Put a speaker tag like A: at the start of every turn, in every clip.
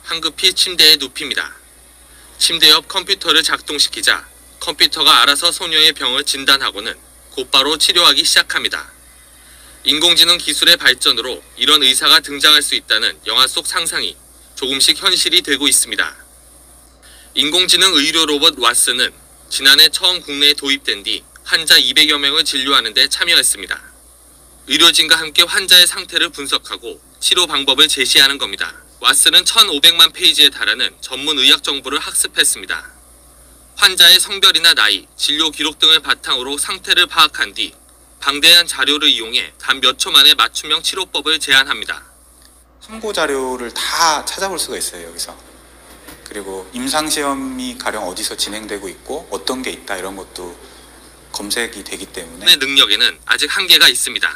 A: 황급히 침대에 눕힙니다. 침대 옆 컴퓨터를 작동시키자 컴퓨터가 알아서 소녀의 병을 진단하고는 곧바로 치료하기 시작합니다. 인공지능 기술의 발전으로 이런 의사가 등장할 수 있다는 영화 속 상상이 조금씩 현실이 되고 있습니다. 인공지능 의료 로봇 왓슨은 지난해 처음 국내에 도입된 뒤 환자 200여 명을 진료하는 데 참여했습니다. 의료진과 함께 환자의 상태를 분석하고 치료 방법을 제시하는 겁니다. 왓슨은 1,500만 페이지에 달하는 전문 의학 정보를 학습했습니다. 환자의 성별이나 나이, 진료 기록 등을 바탕으로 상태를 파악한 뒤 방대한 자료를 이용해 단 몇 초 만에 맞춤형 치료법을 제안합니다.
B: 참고 자료를 다 찾아볼 수가 있어요, 여기서. 그리고 임상시험이 가령 어디서 진행되고 있고 어떤 게 있다 이런 것도 검색이 되기 때문에
A: 능력에는 아직 한계가 있습니다.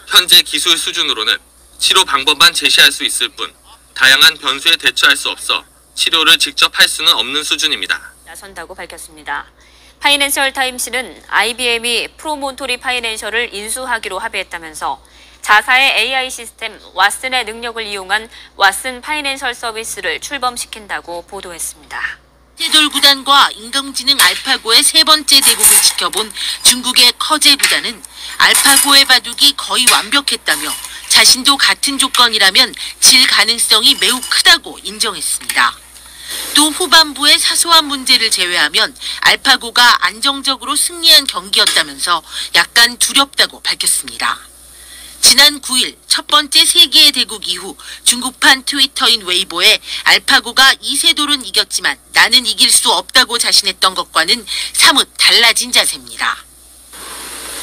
A: 현재 기술 수준으로는 치료 방법만 제시할 수 있을 뿐 다양한 변수에 대처할 수 없어 치료를 직접 할 수는 없는 수준입니다.
C: 나선다고 밝혔습니다. 파이낸셜 타임스는 IBM이 프로몬토리 파이낸셜을 인수하기로 합의했다면서 자사의 AI 시스템 왓슨의 능력을 이용한 왓슨 파이낸셜 서비스를 출범시킨다고 보도했습니다.
D: 이세돌 구단과 인공지능 알파고의 세 번째 대국을 지켜본 중국의 커제 구단은 알파고의 바둑이 거의 완벽했다며 자신도 같은 조건이라면 질 가능성이 매우 크다고 인정했습니다. 또 후반부의 사소한 문제를 제외하면 알파고가 안정적으로 승리한 경기였다면서 약간 두렵다고 밝혔습니다. 지난 9일 첫 번째 세계의 대국 이후 중국판 트위터인 웨이보에 알파고가 이세돌은 이겼지만 나는 이길 수 없다고 자신했던 것과는 사뭇 달라진 자세입니다.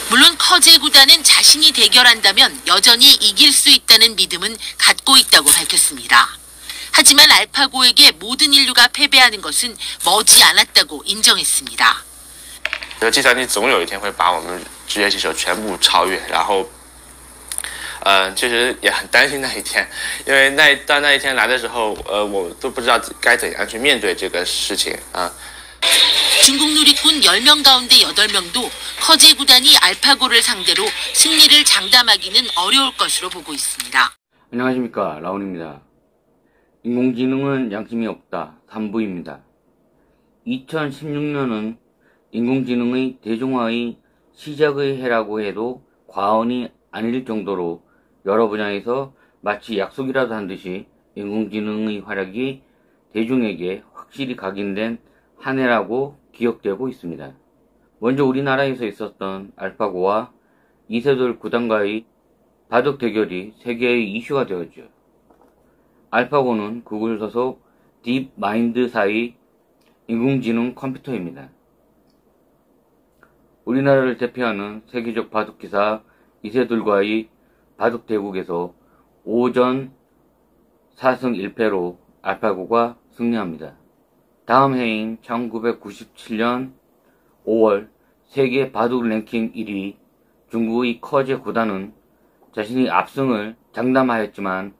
D: 물론 커제 구단은 자신이 대결한다면 여전히 이길 수 있다는 믿음은 갖고 있다고 밝혔습니다. 하지만 알파고에게 모든 인류가 패배하는 것은 머지 않았다고 인정했습니다.
E: 这个计算机总有一天会把我们职业棋手全部超越，然后其实也很担心那一天，因为当那一天来的时候，我都不知道该怎样去面对这个事情啊。
D: 중국 누리꾼 10명 가운데 8명도 커제 구단이 알파고를 상대로 승리를 장담하기는 어려울 것으로 보고 있습니다.
F: 안녕하십니까, 라온입니다. 인공지능은 양심이 없다 3부입니다. 2016년은 인공지능의 대중화의 시작의 해라고 해도 과언이 아닐 정도로 여러 분야에서 마치 약속이라도 한 듯이 인공지능의 활약이 대중에게 확실히 각인된 한 해라고 기억되고 있습니다. 먼저 우리나라에서 있었던 알파고와 이세돌 구단과의 바둑 대결이 세계의 이슈가 되었죠. 알파고는 구글 소속 딥마인드사의 인공지능 컴퓨터입니다. 우리나라를 대표하는 세계적 바둑 기사 이세돌과의 바둑 대국에서 5전 4승 1패로 알파고가 승리합니다. 다음 해인 1997년 5월 세계 바둑 랭킹 1위 중국의 커제 구단은 자신이 압승을 장담하였지만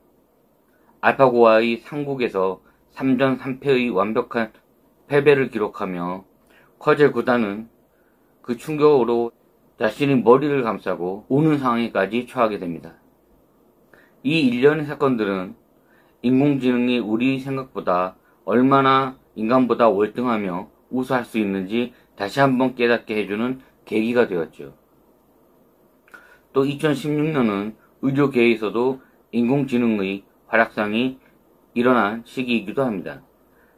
F: 알파고와의 상국에서 3전 3패의 완벽한 패배를 기록하며 커제 구단은 그 충격으로 자신의 머리를 감싸고 우는 상황에까지 처하게 됩니다. 이 일련의 사건들은 인공지능이 우리 생각보다 얼마나 인간보다 월등하며 우수할 수 있는지 다시 한번 깨닫게 해주는 계기가 되었죠. 또 2016년은 의료계에서도 인공지능의 활약상이 일어난 시기이기도 합니다.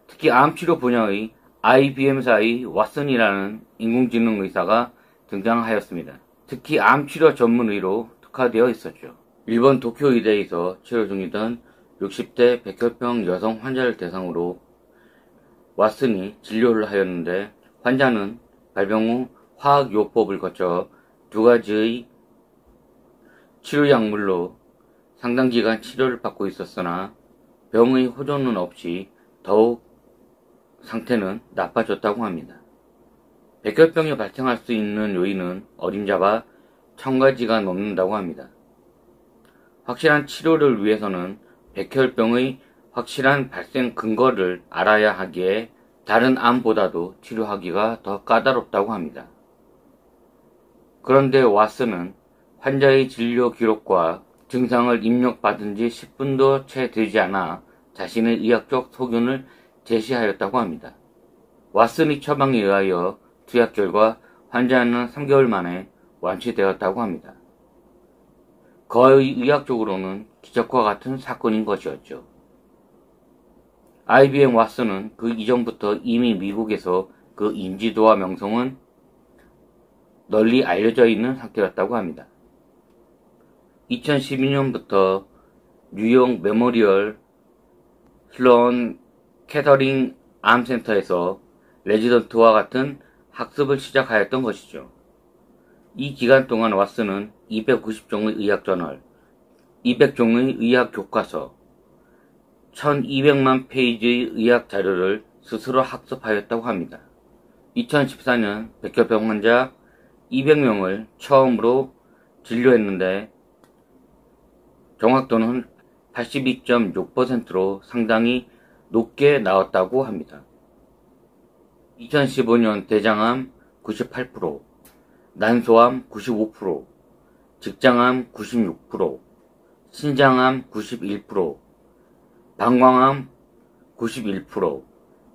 F: 특히 암치료 분야의 IBM사의 왓슨이라는 인공지능 의사가 등장하였습니다. 특히 암치료 전문의로 특화되어 있었죠. 일본 도쿄의대에서 치료 중이던 60대 백혈병 여성 환자를 대상으로 왓슨이 진료를 하였는데 환자는 발병 후 화학요법을 거쳐 2가지의 치료약물로 상당 기간 치료를 받고 있었으나 병의 호전은 없이 더욱 상태는 나빠졌다고 합니다. 백혈병이 발생할 수 있는 요인은 어림잡아 1000가지가 넘는다고 합니다. 확실한 치료를 위해서는 백혈병의 확실한 발생 근거를 알아야 하기에 다른 암보다도 치료하기가 더 까다롭다고 합니다. 그런데 왓슨은 환자의 진료 기록과 증상을 입력받은 지 10분도 채 되지 않아 자신의 의학적 소견을 제시하였다고 합니다. 왓슨의 처방에 의하여 투약 결과 환자는 3개월 만에 완치되었다고 합니다. 거의 의학적으로는 기적과 같은 사건인 것이었죠. IBM 왓슨은 그 이전부터 이미 미국에서 그 인지도와 명성은 널리 알려져 있는 상태였다고 합니다. 2012년부터 뉴욕 메모리얼 슬로온 캐서링 암센터에서 레지던트와 같은 학습을 시작하였던 것이죠. 이 기간 동안 왓슨은 290종의 의학 저널, 200종의 의학 교과서, 1200만 페이지의 의학 자료를 스스로 학습하였다고 합니다. 2014년 백혈병 환자 200명을 처음으로 진료했는데 정확도는 82.6%로 상당히 높게 나왔다고 합니다. 2015년 대장암 98%, 난소암 95%, 직장암 96%, 신장암 91%, 방광암 91%,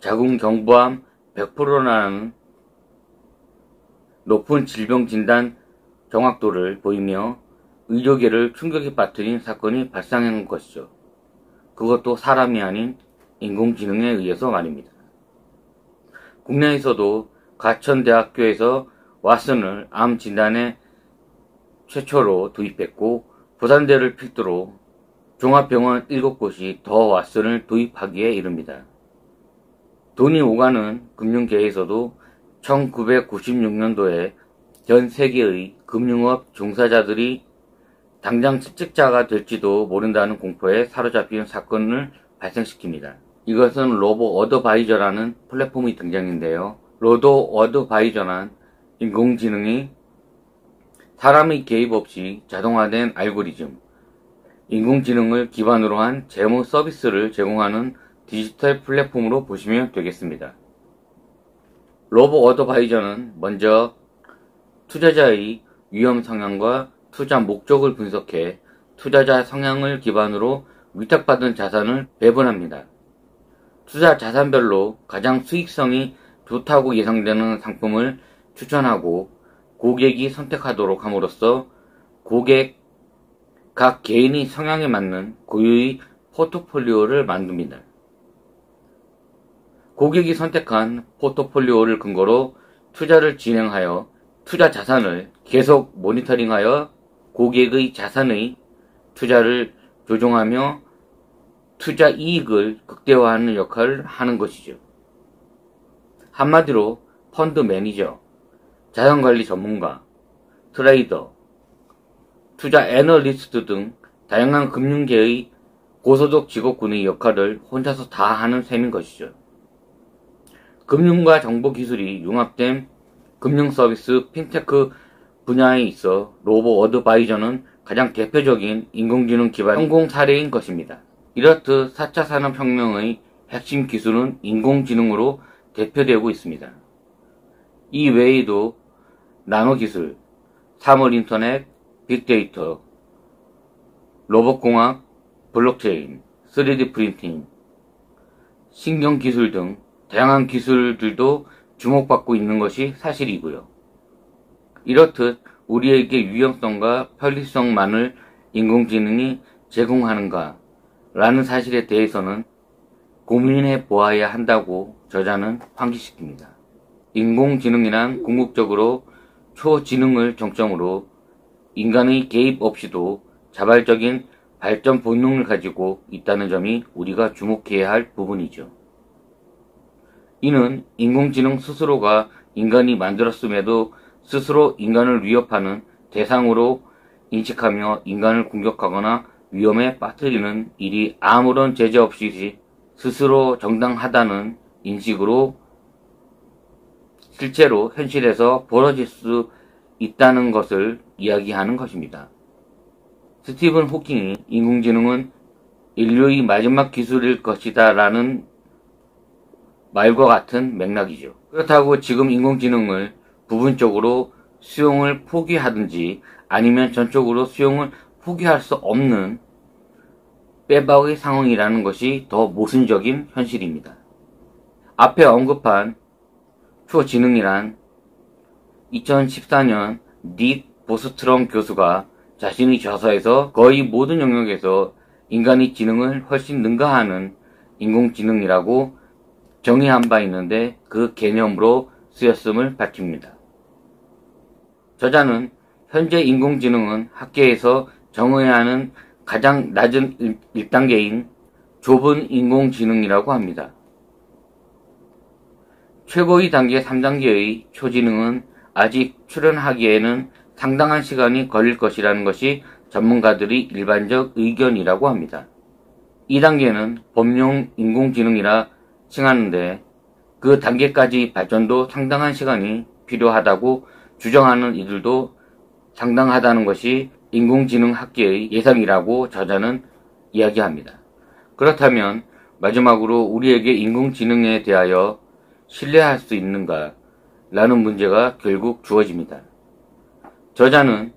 F: 자궁경부암 100%라는 높은 질병 진단 정확도를 보이며 의료계를 충격에 빠뜨린 사건이 발생한 것이죠. 그것도 사람이 아닌 인공지능에 의해서 말입니다. 국내에서도 가천대학교에서 왓슨을 암 진단에 최초로 도입했고 부산대를 필두로 종합병원 7곳이 더 왓슨을 도입하기에 이릅니다. 돈이 오가는 금융계에서도 1996년도에 전 세계의 금융업 종사자들이 당장 실직자가 될지도 모른다는 공포에 사로잡힌 사건을 발생시킵니다. 이것은 로보 어드바이저라는 플랫폼의 등장인데요. 로보 어드바이저란 인공지능이 사람의 개입 없이 자동화된 알고리즘, 인공지능을 기반으로 한 재무 서비스를 제공하는 디지털 플랫폼으로 보시면 되겠습니다. 로보 어드바이저는 먼저 투자자의 위험 성향과 투자 목적을 분석해 투자자 성향을 기반으로 위탁받은 자산을 배분합니다. 투자 자산별로 가장 수익성이 좋다고 예상되는 상품을 추천하고 고객이 선택하도록 함으로써 각 개인의 성향에 맞는 고유의 포트폴리오를 만듭니다. 고객이 선택한 포트폴리오를 근거로 투자를 진행하여 투자 자산을 계속 모니터링하여 고객의 자산의 투자를 조정하며 투자 이익을 극대화하는 역할을 하는 것이죠. 한마디로 펀드 매니저, 자산관리 전문가, 트레이더, 투자 애널리스트 등 다양한 금융계의 고소득 직업군의 역할을 혼자서 다 하는 셈인 것이죠. 금융과 정보기술이 융합된 금융서비스 핀테크 분야에 있어 로보 어드바이저는 가장 대표적인 인공지능 기반 성공 사례인 것입니다. 이렇듯 4차 산업혁명의 핵심 기술은 인공지능으로 대표되고 있습니다. 이 외에도 나노기술, 사물인터넷, 빅데이터, 로봇공학, 블록체인, 3D 프린팅, 신경기술 등 다양한 기술들도 주목받고 있는 것이 사실이고요. 이렇듯 우리에게 유용성과 편리성만을 인공지능이 제공하는가 라는 사실에 대해서는 고민해 보아야 한다고 저자는 환기시킵니다. 인공지능이란 궁극적으로 초지능을 정점으로 인간의 개입 없이도 자발적인 발전 본능을 가지고 있다는 점이 우리가 주목해야 할 부분이죠. 이는 인공지능 스스로가 인간이 만들었음에도 스스로 인간을 위협하는 대상으로 인식하며 인간을 공격하거나 위험에 빠뜨리는 일이 아무런 제재 없이 스스로 정당하다는 인식으로 실제로 현실에서 벌어질 수 있다는 것을 이야기하는 것입니다. 스티븐 호킹이 인공지능은 인류의 마지막 기술일 것이다 라는 말과 같은 맥락이죠. 그렇다고 지금 인공지능을 부분적으로 수용을 포기하든지 아니면 전적으로 수용을 포기할 수 없는 빼박의 상황이라는 것이 더 모순적인 현실입니다. 앞에 언급한 초지능이란 2014년 닉 보스트럼 교수가 자신의 저서에서 거의 모든 영역에서 인간의 지능을 훨씬 능가하는 인공지능이라고 정의한 바 있는데 그 개념으로 쓰였음을 밝힙니다. 저자는 현재 인공지능은 학계에서 정해야 하는 가장 낮은 1단계인 좁은 인공지능이라고 합니다. 최고의 단계 3단계의 초지능은 아직 출현하기에는 상당한 시간이 걸릴 것이라는 것이 전문가들의 일반적 의견이라고 합니다. 2단계는 범용 인공지능이라 칭하는데 그 단계까지 발전도 상당한 시간이 필요하다고 주장하는 이들도 상당하다는 것이 인공지능 학계의 예상이라고 저자는 이야기합니다. 그렇다면 마지막으로 우리에게 인공지능에 대하여 신뢰할 수 있는가? 라는 문제가 결국 주어집니다. 저자는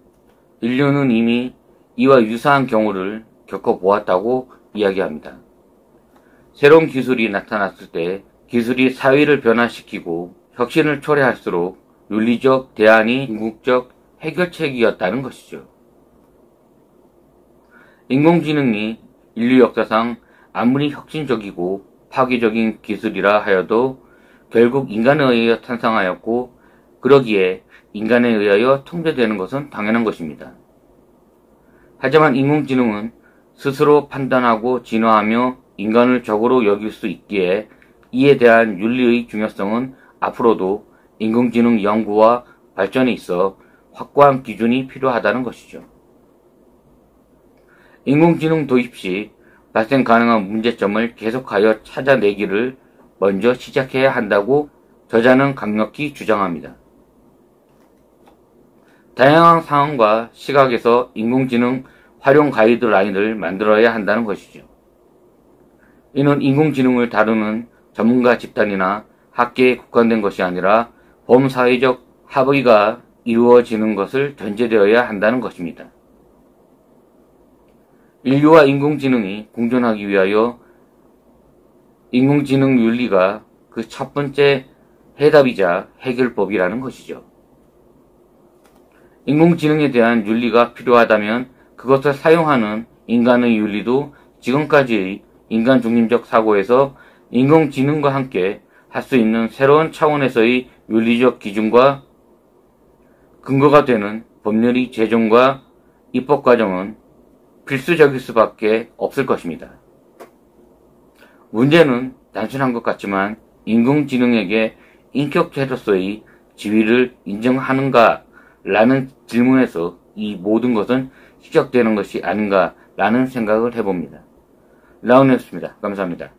F: 인류는 이미 이와 유사한 경우를 겪어보았다고 이야기합니다. 새로운 기술이 나타났을 때 기술이 사회를 변화시키고 혁신을 초래할수록 윤리적 대안이 궁극적 해결책이었다는 것이죠. 인공지능이 인류 역사상 아무리 혁신적이고 파괴적인 기술이라 하여도 결국 인간에 의하여 탄생하였고 그러기에 인간에 의하여 통제되는 것은 당연한 것입니다. 하지만 인공지능은 스스로 판단하고 진화하며 인간을 적으로 여길 수 있기에 이에 대한 윤리의 중요성은 앞으로도 인공지능 연구와 발전에 있어 확고한 기준이 필요하다는 것이죠. 인공지능 도입 시 발생 가능한 문제점을 계속하여 찾아내기를 먼저 시작해야 한다고 저자는 강력히 주장합니다. 다양한 상황과 시각에서 인공지능 활용 가이드라인을 만들어야 한다는 것이죠. 이는 인공지능을 다루는 전문가 집단이나 학계에 국한된 것이 아니라 범사회적 합의가 이루어지는 것을 전제되어야 한다는 것입니다. 인류와 인공지능이 공존하기 위하여 인공지능 윤리가 그 첫 번째 해답이자 해결법이라는 것이죠. 인공지능에 대한 윤리가 필요하다면 그것을 사용하는 인간의 윤리도 지금까지의 인간 중심적 사고에서 인공지능과 함께 할 수 있는 새로운 차원에서의 윤리적 기준과 근거가 되는 법률의 제정과 입법 과정은 필수적일 수밖에 없을 것입니다. 문제는 단순한 것 같지만 인공지능에게 인격체로서의 지위를 인정하는가 라는 질문에서 이 모든 것은 시작되는 것이 아닌가 라는 생각을 해봅니다. 라운이었습니다. 감사합니다.